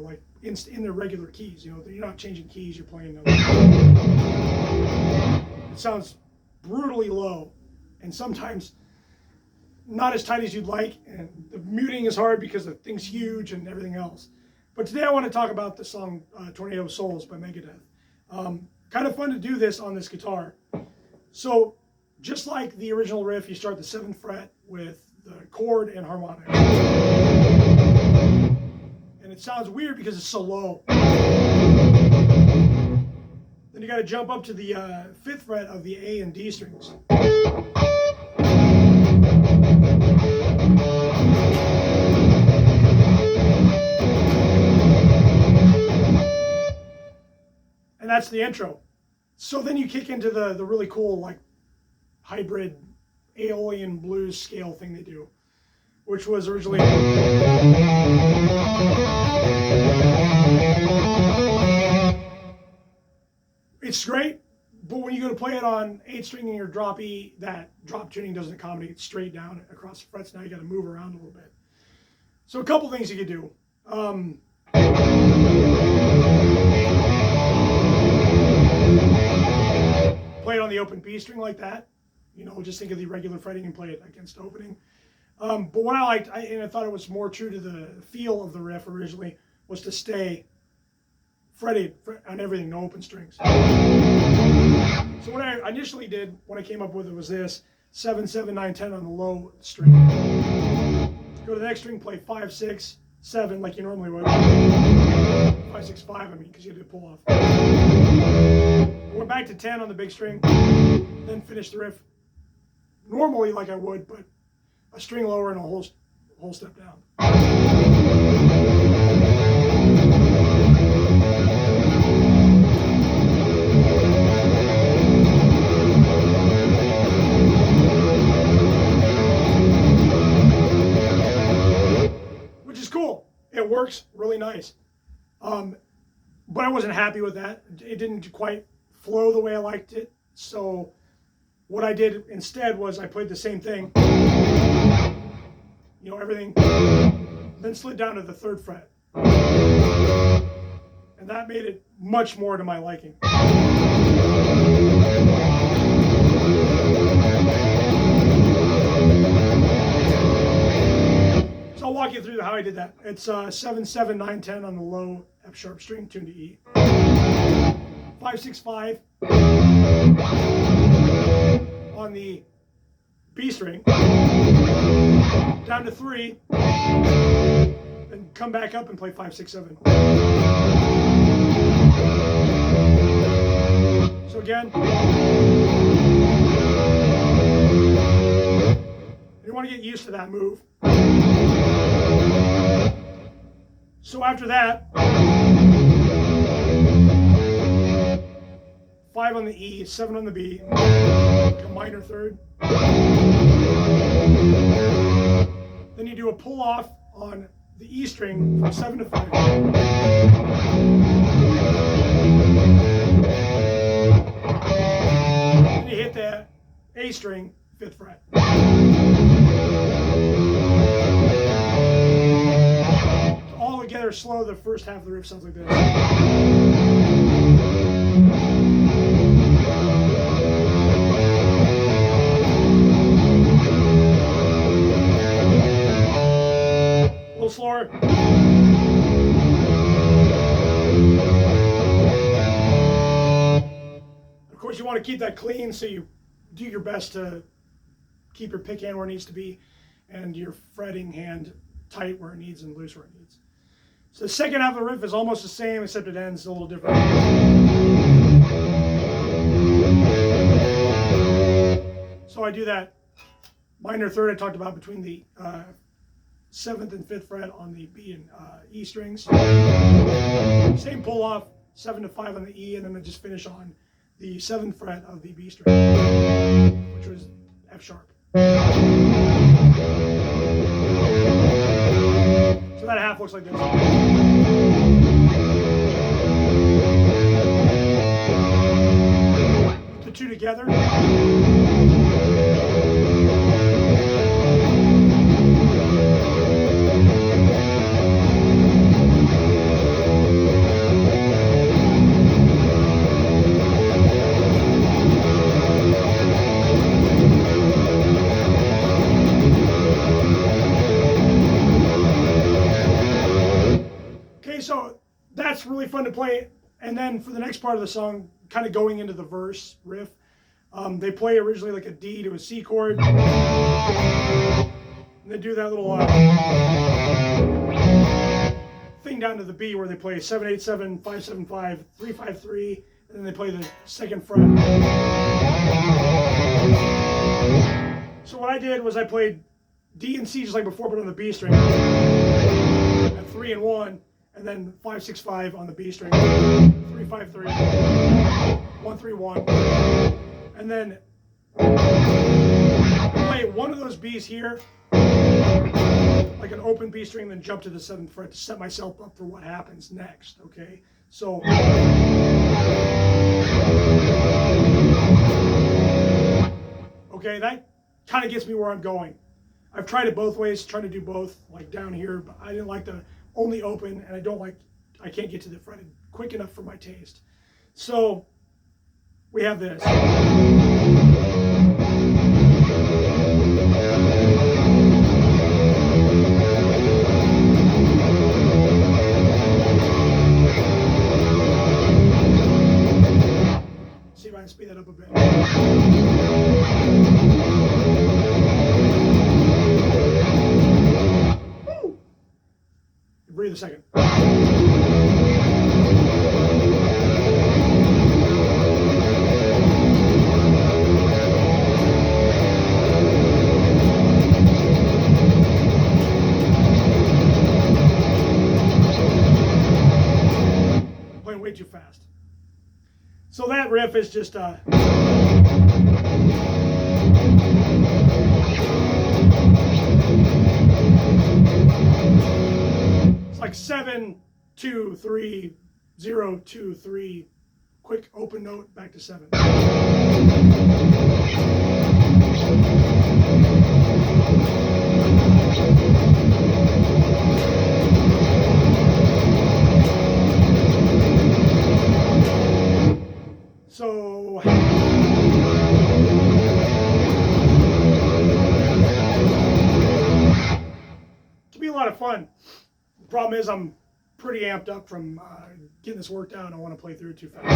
like in their regular keys. You know, you're not changing keys, you're playing. It sounds brutally low, and sometimes not as tight as you'd like, and the muting is hard because the thing's huge and everything else. But today I want to talk about the song Tornado of Souls by Megadeth. Kind of fun to do this on this guitar. So just like the original riff, you start the 7th fret with the chord and harmonic. And it sounds weird because it's so low. Then you got to jump up to the 5th fret of the A and D strings. And that's the intro. So then you kick into the really cool like hybrid Aeolian blues scale thing they do, which was originally it's great, but when you go to play it on 8 string and your drop E, that drop tuning doesn't accommodate straight down across the frets. Now you got to move around a little bit. So a couple things you could do. Play it on the open B string like that. You know, just think of the regular fretting and play it against opening. But what I liked, and I thought it was more true to the feel of the riff originally, was to stay fretted on everything, no open strings. So what I initially did, what I came up with it was this: 7, 7, 9, 10 on the low string. Go to the next string, play 5, 6, 7 like you normally would. 5, 6, 5, I mean, because you had to pull off. Went back to 10 on the big string, then finish the riff normally like I would, but a string lower and a whole step down. Which is cool. It works really nice. But I wasn't happy with that. It didn't quite flow the way I liked it. So what I did instead was I played the same thing, you know, everything, then slid down to the 3rd fret. And that made it much more to my liking. So I'll walk you through how I did that. It's 7, 7, 9, 10 on the low F sharp string, tuned to E. 5, 6, 5 on the B string, down to 3, and come back up and play 5, 6, 7. So again, you want to get used to that move. So after that, 5 on the E, 7 on the B, a minor 3rd. Then you do a pull off on the E string from 7 to 5. Then you hit the A string, 5th fret. So all together slow, the first half of the riff sounds like this. Slower. Of course, you want to keep that clean, so you do your best to keep your pick hand where it needs to be and your fretting hand tight where it needs and loose where it needs. So the second half of the riff is almost the same, except it ends a little different. So I do that minor 3rd I talked about between the 7th and 5th fret on the B and E strings. Same pull off, 7 to 5 on the E, and then I just finish on the 7th fret of the B string, which was F sharp. So that half looks like this. Put the two together. Okay, so that's really fun to play. And then for the next part of the song, kind of going into the verse riff, they play originally like a D to a C chord. And they do that little thing down to the B where they play 7/8/7, 5/7/5, 3/5/3, and then they play the second fret. So what I did was I played D and C just like before, but on the B string, at 3 and 1, and then 5/6/5 on the B string, 3/5/3, 1/3/1, and then I play one of those Bs here, like an open B string, then jump to the 7th fret to set myself up for what happens next. Okay, so okay, that kind of gets me where I'm going. I've tried it both ways, trying to do both, like down here, but I didn't like the only open, and I can't get to the fretted quick enough for my taste. So we have this. See if I can speed that up a bit. Woo! Breathe a second. Playing way too fast. So that riff is just it's like 7/2/3/0/2/3, quick open note back to 7. So it can be a lot of fun. The problem is I'm pretty amped up from getting this worked out. I don't want to play through it too fast.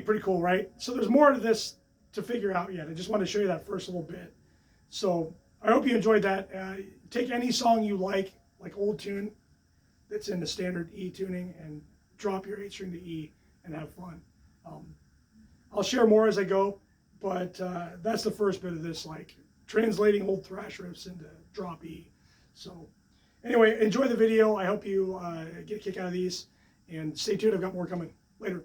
Pretty cool, right? So there's more to this to figure out yet. I just wanted to show you that first little bit. So I hope you enjoyed that. Take any song you like old tune that's in the standard E tuning, and drop your 8 string to E and have fun. I'll share more as I go, but that's the first bit of this, like translating old thrash riffs into drop E. So anyway, enjoy the video. I hope you get a kick out of these, and stay tuned. I've got more coming later.